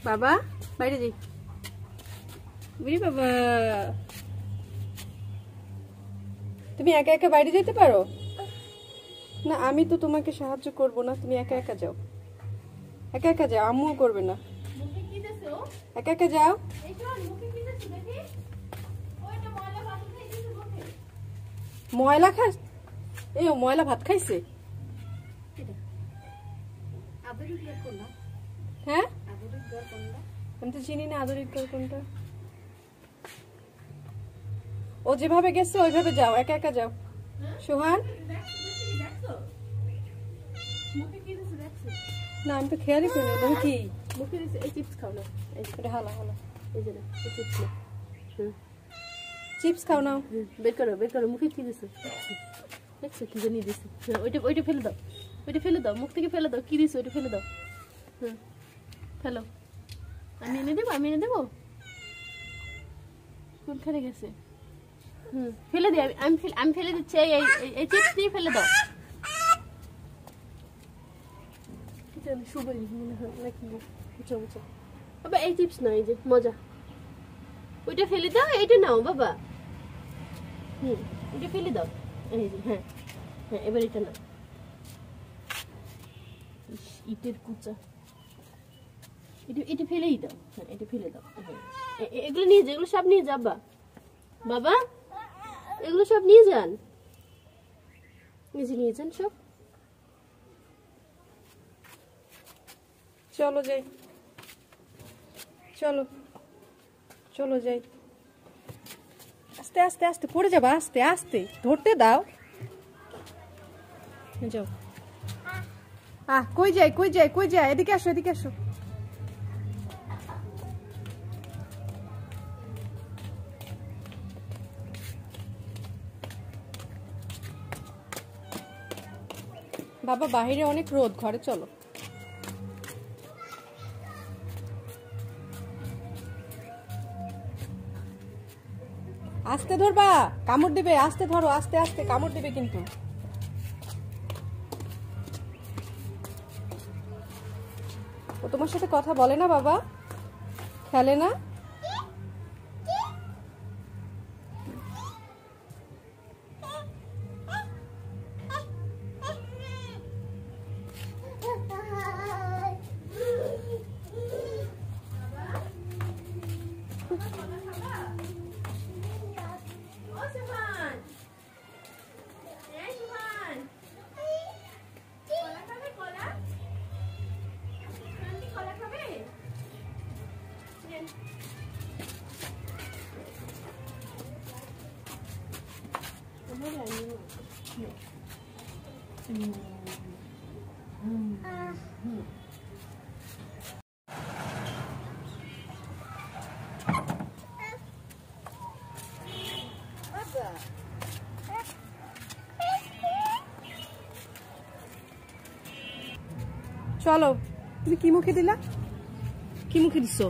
বাবা বাইরে যাই। বুড়ি বাবা তুমি একা একা বাইরে যেতে পারো না? আমি তো তোমাকে সাহায্য করব না, তুমি একা একা যাও। একা একা যাও, আম্মুও করবে না। একা একা যাও। ময়লা খাস? এই ময়লা ভাত খাইছে। হ্যাঁ আমি তো চিনি না আদরিক ঘর কোনটা। ও যেভাবে গেছে ওইভাবে যাও, একা একা যাও। সোহান না আমি তো খেয়ালই করি না। তুমি কি মুখে দিছে? এই চিপস খাও না, এটা হালা হালা, এই যে এই চিপস না, চিপস খাও না। বের করো বের করো, মুখে কি দিছে দেখছো? কি জানি দিছে। ওইটা ওইটা ফেলে দাও, ওইটা ফেলে দাও, মুখ থেকে ফেলে দাও। কি দিছে ওইটা ফেলে দাও। ফেলো। আমি এনে দেবো, আমি এনে দেবো। কোনখানে গেছে? ফেলে দিই, আমি ফেলে দিচ্ছি। এই চিপস নিয়ে ফেলে দাও। সুপারি মনে হয় নাকি? বুঝো বুঝো বাবা, এই চিপস না, এই যে মজা, ওইটা ফেলে দাও। এইটা নাও বাবা। ওইটা ফেলে দাও। এই যে হ্যাঁ হ্যাঁ, এবার এটা নাও। ইটের কুচা, এটা ফেলেই দাও। হ্যাঁ এটা ফেলে দাও। এগুলো নিয়ে যা, এগুলো সব নিয়ে যাবা বাবা, এগুলো সব নিয়ে যান, নিয়ে যান সব। চলো যাই, চলো চলো যাই। আস্তে আস্তে আস্তে পড়ে যাবা, আস্তে আস্তে ধরতে দাও। যাও। কই যাই কই যাই কই যাই? এদিকে আসো, এদিকে আসো। বাবা বাইরে অনেক রোদ, ঘরে চলো। আস্তে ধরবা, কামড় দিবে। আস্তে ধরো, আস্তে আস্তে, কামড় দিবে কিন্তু। ও তোমার সাথে কথা বলে না বাবা? খেলে না? চলো। তুমি কি মুখে দিলা? কি মুখে দিছো?